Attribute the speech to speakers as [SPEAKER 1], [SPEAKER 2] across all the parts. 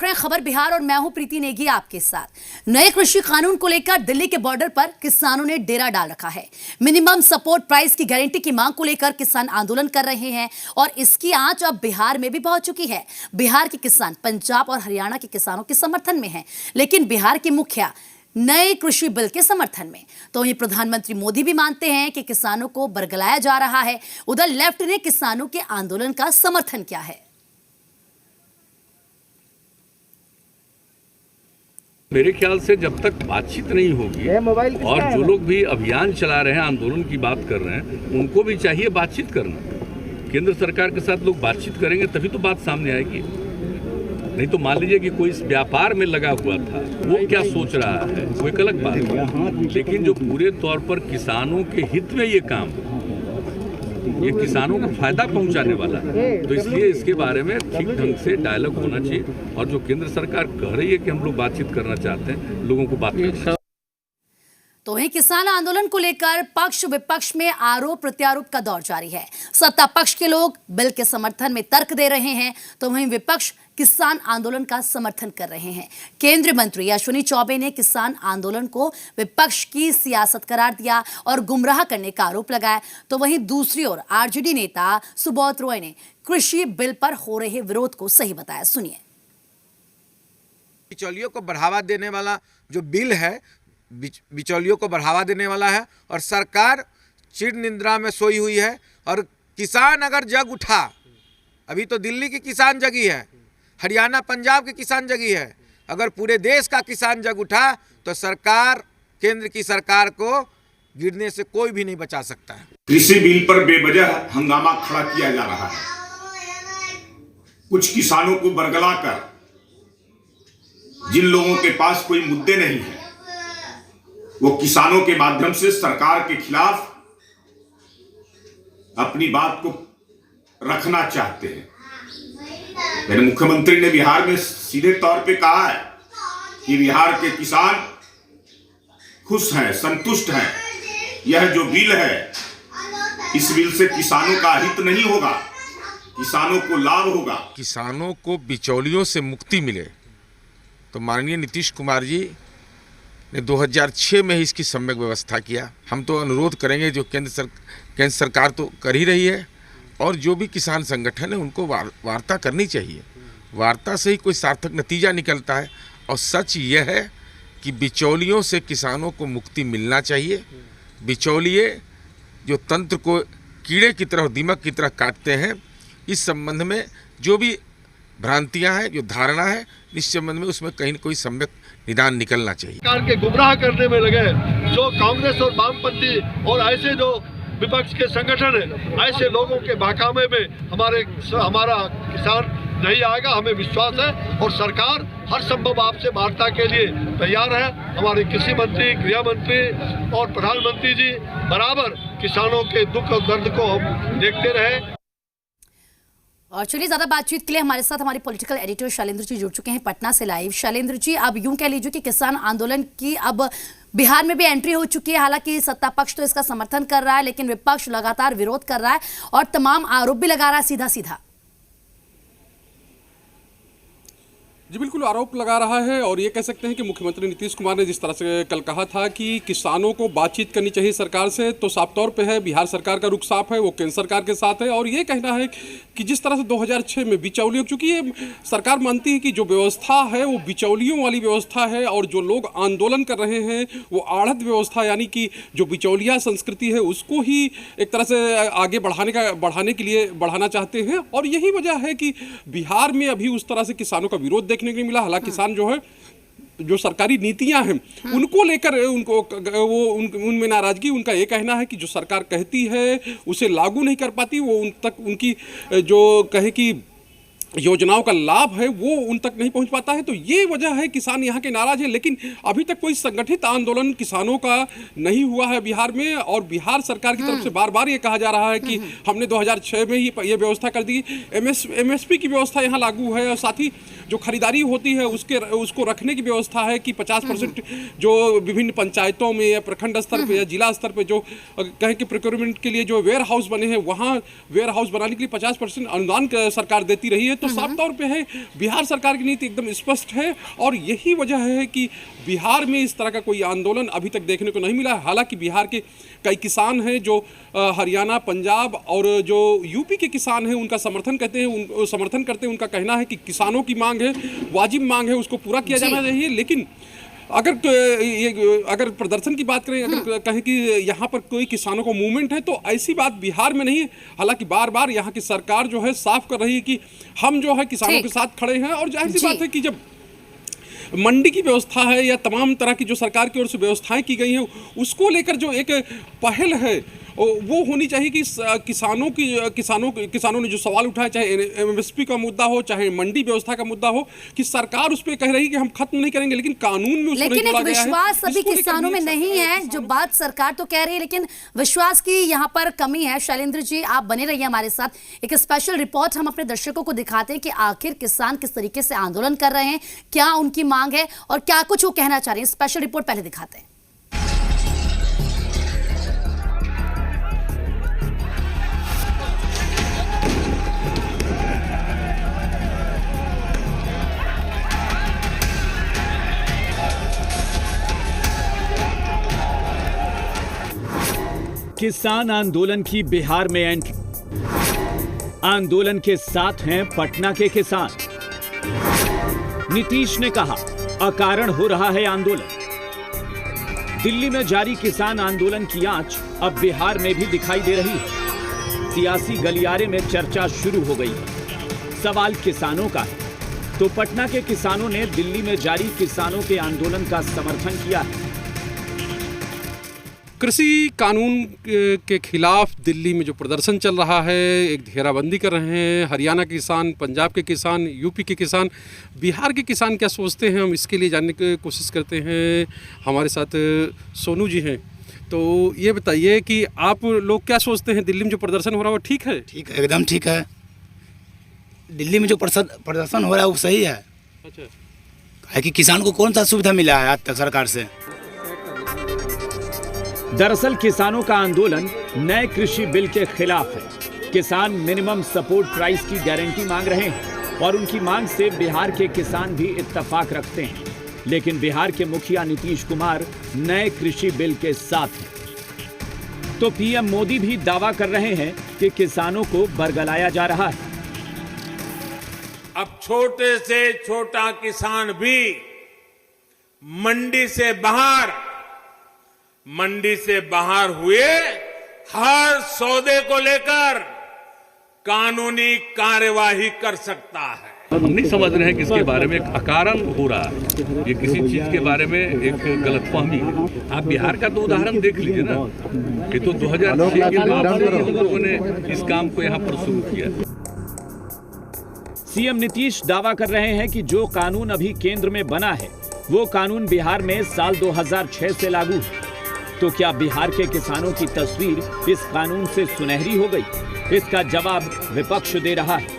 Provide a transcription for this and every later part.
[SPEAKER 1] खबर बिहार और मैं हूं प्रीति नेगी आपके साथ। नए कृषि कानून को लेकर दिल्ली के बॉर्डर पर किसानों ने डेरा डाल रखा है। मिनिमम सपोर्ट प्राइस की गारंटी की मांग को लेकर किसान आंदोलन कर रहे हैं और इसकी आंच अब बिहार में भी पहुंच चुकी है। बिहार के किसान पंजाब और हरियाणा के किसानों के समर्थन में हैं, लेकिन बिहार के मुखिया नए कृषि बिल के समर्थन में। तो वहीं प्रधानमंत्री मोदी भी मानते हैं कि किसानों को बरगलाया जा रहा है। उधर लेफ्ट ने किसानों के आंदोलन का समर्थन किया है।
[SPEAKER 2] मेरे ख्याल से जब तक बातचीत नहीं होगी और जो लोग भी अभियान चला रहे हैं, आंदोलन की बात कर रहे हैं, उनको भी चाहिए बातचीत करना। केंद्र सरकार के साथ लोग बातचीत करेंगे तभी तो बात सामने आएगी। नहीं तो मान लीजिए कि कोई इस व्यापार में लगा हुआ था, वो क्या सोच रहा है वो एक अलग बात है, लेकिन जो पूरे तौर पर किसानों के हित में ये काम, ये किसानों को फायदा पहुंचाने वाला है, तो इसलिए इसके बारे में ठीक ढंग से डायलॉग होना चाहिए। और जो केंद्र सरकार कह रही है कि हम लोग बातचीत करना चाहते हैं, लोगों को बात करना।
[SPEAKER 1] तो वहीं किसान आंदोलन को लेकर पक्ष विपक्ष में आरोप प्रत्यारोप का दौर जारी है। सत्ता पक्ष के लोग बिल के समर्थन में तर्क दे रहे हैं, तो वहीं विपक्ष किसान आंदोलन का समर्थन कर रहे हैं। केंद्रीय मंत्री अश्विनी चौबे ने किसान आंदोलन को विपक्ष की सियासत करार दिया और गुमराह करने का आरोप लगाया। तो वहीं दूसरी ओर आरजेडी नेता सुब्रत रॉय ने कृषि बिल पर हो रहे विरोध को सही बताया। सुनिए।
[SPEAKER 3] बिचौलियों को बढ़ावा देने वाला जो बिल है, बिचौलियों को बढ़ावा देने वाला है और सरकार चिर निद्रा में सोई हुई है। और किसान अगर जग उठा, अभी तो दिल्ली की किसान जगी है, हरियाणा पंजाब की किसान जगी है, अगर पूरे देश का किसान जग उठा तो सरकार, केंद्र की सरकार को गिरने से कोई भी नहीं बचा सकता है।
[SPEAKER 4] कृषि बिल पर बेवजह हंगामा खड़ा किया जा रहा है। कुछ किसानों को बरगलाकर, जिन लोगों के पास कोई मुद्दे नहीं है, वो किसानों के माध्यम से सरकार के खिलाफ अपनी बात को रखना चाहते हैं। मेरे मुख्यमंत्री ने बिहार में सीधे तौर पे कहा है कि बिहार के किसान खुश हैं, संतुष्ट हैं। यह जो बिल है, इस बिल से किसानों का हित नहीं होगा, किसानों को लाभ होगा।
[SPEAKER 3] किसानों को बिचौलियों से मुक्ति मिले तो माननीय नीतीश कुमार जी ने 2006 में ही इसकी सम्यक व्यवस्था किया। हम तो अनुरोध करेंगे, जो केंद्र सरकार तो कर ही रही है और जो भी किसान संगठन है उनको वार्ता करनी चाहिए। वार्ता से ही कोई सार्थक नतीजा निकलता है। और सच यह है कि बिचौलियों से किसानों को मुक्ति मिलना चाहिए। बिचौलिए जो तंत्र को कीड़े की तरह, दीमक की तरह काटते हैं, इस संबंध में जो भी भ्रांतियां हैं, जो धारणा है, इस संबंध में उसमें कहीं न कोई सम्यक निदान निकलना चाहिए।
[SPEAKER 5] सरकार के गुमराह करने में लगे जो कांग्रेस और वामपंथी और ऐसे जो विपक्ष के संगठन है, ऐसे लोगों के बहकावे में हमारा किसान नहीं आएगा, हमें विश्वास है। और सरकार हर संभव आपसे वार्ता के लिए तैयार है। हमारे कृषि मंत्री, गृह मंत्री और प्रधानमंत्री जी बराबर किसानों के दुख और दर्द को देखते रहे।
[SPEAKER 1] और चलिए, ज्यादा बातचीत के लिए हमारे साथ हमारे पॉलिटिकल एडिटर शैलेंद्र जी जुड़ चुके हैं पटना से लाइव। शैलेंद्र जी, अब यूं कह लीजिए कि किसान आंदोलन की अब बिहार में भी एंट्री हो चुकी है। हालांकि सत्ता पक्ष तो इसका समर्थन कर रहा है, लेकिन विपक्ष लगातार विरोध कर रहा है और तमाम आरोप भी लगा रहा है सीधा सीधा।
[SPEAKER 6] जी बिल्कुल, आरोप लगा रहा है। और ये कह सकते हैं कि मुख्यमंत्री नीतीश कुमार ने जिस तरह से कल कहा था कि किसानों को बातचीत करनी चाहिए सरकार से, तो साफ तौर पे है बिहार सरकार का रुख साफ है, वो केंद्र सरकार के साथ है। और ये कहना है कि जिस तरह से 2006 में बिचौलियों, चूंकि ये सरकार मानती है कि जो व्यवस्था है वो बिचौलियों वाली व्यवस्था है और जो लोग आंदोलन कर रहे हैं वो आढ़त व्यवस्था, यानी कि जो बिचौलिया संस्कृति है उसको ही एक तरह से आगे बढ़ाने के लिए बढ़ाना चाहते हैं। और यही वजह है कि बिहार में अभी उस तरह से किसानों का विरोध देखने को मिला। हालांकि किसान जो है, जो सरकारी नीतियां हैं उनको लेकर उनमें नाराजगी, उनका ये कहना है कि जो सरकार कहती है उसे लागू नहीं कर पाती, वो उन तक उनकी जो कहे कि योजनाओं का लाभ है वो उन तक नहीं पहुंच पाता है। तो ये वजह है किसान यहाँ के नाराज है। लेकिन अभी तक कोई संगठित आंदोलन किसानों का नहीं हुआ है बिहार में। और बिहार सरकार की तरफ से बार बार ये कहा जा रहा है कि हमने 2006 में ही ये व्यवस्था कर दी, MSP की व्यवस्था यहाँ लागू है। और साथ ही जो खरीदारी होती है उसको रखने की व्यवस्था है कि 50% जो विभिन्न पंचायतों में या प्रखंड स्तर पर या जिला स्तर पर जो कहें कि प्रोक्योरमेंट के लिए जो वेयर हाउस बने हैं, वहाँ वेयर हाउस बनाने के लिए 50% अनुदान सरकार देती रही है। तो साफ तौर पे है बिहार सरकार की नीति एकदम स्पष्ट है और यही वजह है कि बिहार में इस तरह का कोई आंदोलन अभी तक देखने को नहीं मिला। हालांकि बिहार के कई किसान हैं जो हरियाणा, पंजाब और जो यूपी के किसान हैं उनका समर्थन करते हैं। उनका कहना है कि किसानों की मांग है, वाजिब मांग है, उसको पूरा किया जाना चाहिए। लेकिन अगर प्रदर्शन की बात करें, अगर कहें कि यहाँ पर कोई किसानों को मूवमेंट है, तो ऐसी बात बिहार में नहीं है। हालांकि बार बार यहाँ की सरकार जो है साफ कर रही है कि हम जो है किसानों के साथ खड़े हैं। और जाहिर सी बात है कि जब मंडी की व्यवस्था है या तमाम तरह की जो सरकार की ओर से व्यवस्थाएं की गई हैं, उसको लेकर जो एक पहल है वो होनी चाहिए कि किसानों ने जो सवाल उठाया, चाहे एमएसपी का मुद्दा हो, चाहे मंडी व्यवस्था का मुद्दा हो, कि सरकार उस पर कह रही है कि हम खत्म नहीं करेंगे, लेकिन कानून में उसको
[SPEAKER 1] लेकिन
[SPEAKER 6] नहीं
[SPEAKER 1] एक विश्वास सभी किसानों में नहीं है। जो बात सरकार तो कह रही है, लेकिन विश्वास की यहाँ पर कमी है। शैलेंद्र जी, आप बने रहिए हमारे साथ। एक स्पेशल रिपोर्ट हम अपने दर्शकों को दिखाते हैं कि आखिर किसान किस तरीके से आंदोलन कर रहे हैं, क्या उनकी मांग है और क्या कुछ वो कहना चाह रहे हैं। स्पेशल रिपोर्ट पहले दिखाते हैं।
[SPEAKER 7] किसान आंदोलन की बिहार में एंट्री। आंदोलन के साथ हैं पटना के किसान। नीतीश ने कहा अकारण हो रहा है आंदोलन। दिल्ली में जारी किसान आंदोलन की आंच अब बिहार में भी दिखाई दे रही है। सियासी गलियारे में चर्चा शुरू हो गई है। सवाल किसानों का है तो पटना के किसानों ने दिल्ली में जारी किसानों के आंदोलन का समर्थन किया है।
[SPEAKER 6] कृषि कानून के खिलाफ दिल्ली में जो प्रदर्शन चल रहा है, एक घेराबंदी कर रहे हैं हरियाणा के किसान, पंजाब के किसान, यूपी के किसान, बिहार के किसान क्या सोचते हैं, हम इसके लिए जानने की कोशिश करते हैं। हमारे साथ सोनू जी हैं। तो ये बताइए कि आप लोग क्या सोचते हैं, दिल्ली में जो प्रदर्शन हो रहा है वो ठीक है?
[SPEAKER 8] ठीक है, एकदम ठीक है। दिल्ली में जो प्रदर्शन हो रहा है वो सही है।
[SPEAKER 6] अच्छा,
[SPEAKER 8] है कि किसान को कौन सा सुविधा मिला है आज तक सरकार से?
[SPEAKER 7] दरअसल किसानों का आंदोलन नए कृषि बिल के खिलाफ है। किसान मिनिमम सपोर्ट प्राइस की गारंटी मांग रहे हैं और उनकी मांग से बिहार के किसान भी इत्तेफाक रखते हैं। लेकिन बिहार के मुखिया नीतीश कुमार नए कृषि बिल के साथ हैं। तो पीएम मोदी भी दावा कर रहे हैं कि किसानों को बरगलाया जा रहा है।
[SPEAKER 9] अब छोटे से छोटा किसान भी मंडी से बाहर हुए हर सौदे को लेकर कानूनी कार्यवाही कर सकता है।
[SPEAKER 2] हम नहीं समझ रहे हैं कि इसके बारे में एक अकारण हो रहा है, ये किसी चीज के बारे में एक गलतफहमी है। आप बिहार का तो उदाहरण देख लीजिए ना, ये तो 2006 के बाद से हम लोगों ने इस काम को यहाँ पर शुरू किया।
[SPEAKER 7] सीएम नीतीश दावा कर रहे हैं कि जो कानून अभी केंद्र में बना है वो कानून बिहार में साल 2006 से लागू है। तो क्या बिहार के किसानों की तस्वीर इस कानून से सुनहरी हो गई? इसका जवाब विपक्ष दे रहा है।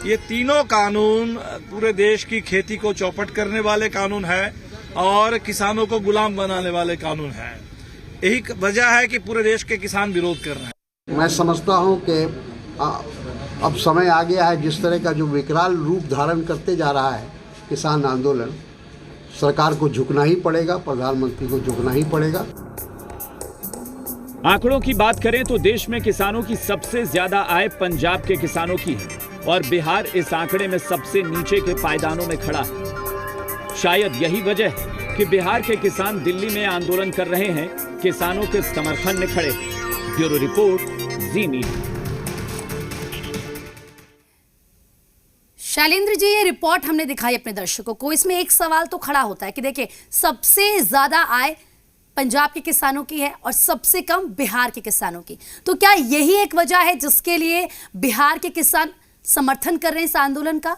[SPEAKER 10] ये तीनों कानून पूरे देश की खेती को चौपट करने वाले कानून है और किसानों को गुलाम बनाने वाले कानून है। यही वजह है कि पूरे देश के किसान विरोध कर रहे हैं।
[SPEAKER 11] मैं समझता हूं कि अब समय आ गया है, जिस तरह का जो विकराल रूप धारण करते जा रहा है किसान आंदोलन, सरकार को झुकना ही पड़ेगा, प्रधानमंत्री को झुकना ही पड़ेगा।
[SPEAKER 7] आंकड़ों की बात करें तो देश में किसानों की सबसे ज्यादा आय पंजाब के किसानों की है और बिहार इस आंकड़े में सबसे नीचे के पायदानों में खड़ा है। शायद यही वजह है कि बिहार के किसान दिल्ली में आंदोलन कर रहे हैं, किसानों के समर्थन में खड़े। ब्यूरो रिपोर्ट, जी मीडिया।
[SPEAKER 1] शैलेंद्र जी, ये रिपोर्ट हमने दिखाई अपने दर्शकों को। इसमें एक सवाल तो खड़ा होता है कि देखिए, सबसे ज्यादा आय पंजाब के किसानों की है और सबसे कम बिहार के किसानों की। तो क्या यही एक वजह है जिसके लिए बिहार के किसान समर्थन कर रहे हैं इस आंदोलन का?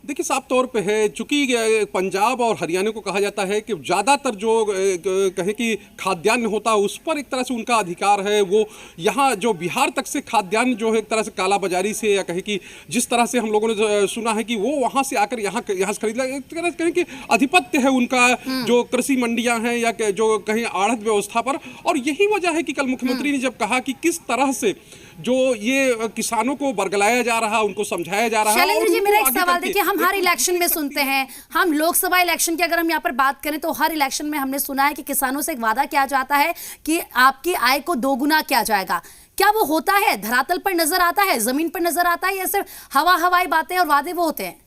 [SPEAKER 6] देखिए, साफ तौर पे है, चूंकि पंजाब और हरियाणा को कहा जाता है कि ज़्यादातर जो कहे कि खाद्यान्न होता है उस पर एक तरह से उनका अधिकार है। वो यहाँ जो बिहार तक से खाद्यान्न जो है एक तरह से काला बाजारी से, या कहे कि जिस तरह से हम लोगों ने सुना है कि वो वहाँ से आकर यहाँ से खरीद लिया, एक तरह से कहें कि आधिपत्य है उनका जो कृषि मंडियाँ हैं या जो कहीं आढ़त व्यवस्था पर। और यही वजह है कि कल मुख्यमंत्री ने जब कहा कि किस तरह से जो ये किसानों को बरगलाया जा रहा है, उनको समझाया जा रहा है।
[SPEAKER 1] शैलेंद्र जी, मेरा एक
[SPEAKER 6] आगे
[SPEAKER 1] सवाल
[SPEAKER 6] करके-
[SPEAKER 1] देखिए, हम हर इलेक्शन में सुनते हैं, हम लोकसभा इलेक्शन की अगर हम यहाँ पर बात करें तो हर इलेक्शन में हमने सुना है कि किसानों से एक वादा किया जाता है कि आपकी आय को दोगुना किया जाएगा। क्या वो होता है? धरातल पर नजर आता है, जमीन पर नजर आता है, या सिर्फ हवाई बातें और वादे वो होते हैं?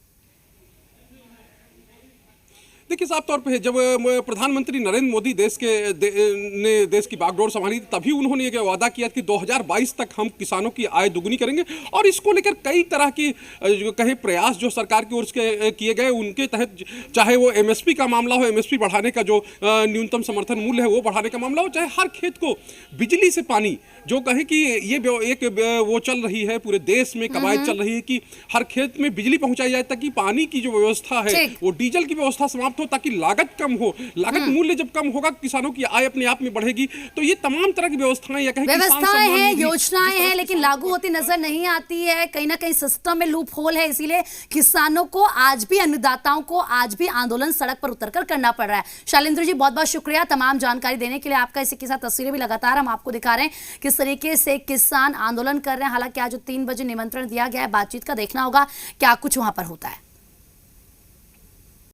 [SPEAKER 6] देखिए, साफ तौर पे है, जब प्रधानमंत्री नरेंद्र मोदी ने देश की बागडोर संभाली तभी उन्होंने ये वादा किया कि 2022 तक हम किसानों की आय दुगुनी करेंगे, और इसको लेकर कई तरह की जो कहे प्रयास जो सरकार की ओर से किए गए, उनके तहत चाहे वो एमएसपी का मामला हो, एमएसपी बढ़ाने का जो न्यूनतम समर्थन मूल्य है वो बढ़ाने का मामला हो, चाहे हर खेत को बिजली से पानी, जो कहे कि ये एक वो चल रही है, पूरे देश में कवायद चल रही है कि हर खेत में बिजली पहुंचाई जाए ताकि पानी की जो व्यवस्था है वो डीजल की व्यवस्था समाप्त हो, ताकि लागत कम हो। लागत मूल्य जब कम होगा, किसानों की आय अपने आप में बढ़ेगी। तो ये तमाम तरह की व्यवस्थाएं या कहें
[SPEAKER 1] व्यवस्थाएं हैं, योजनाएं हैं, लेकिन लागू होती नजर नहीं आती है। कहीं ना कहीं सिस्टम में लूप होल है, इसीलिए किसानों को आज भी, अन्नदाताओं को आज भी आंदोलन सड़क पर उतरकर करना पड़ रहा है। शैलेंद्र जी, बहुत बहुत शुक्रिया तमाम जानकारी देने के लिए आपका। इसी के साथ तस्वीरें भी लगातार हम आपको दिखा रहे हैं किस तरीके से किसान आंदोलन कर रहे हैं। हालांकि आज जो 3 बजे निमंत्रण दिया गया है बातचीत का, देखना होगा क्या कुछ वहां पर होता है।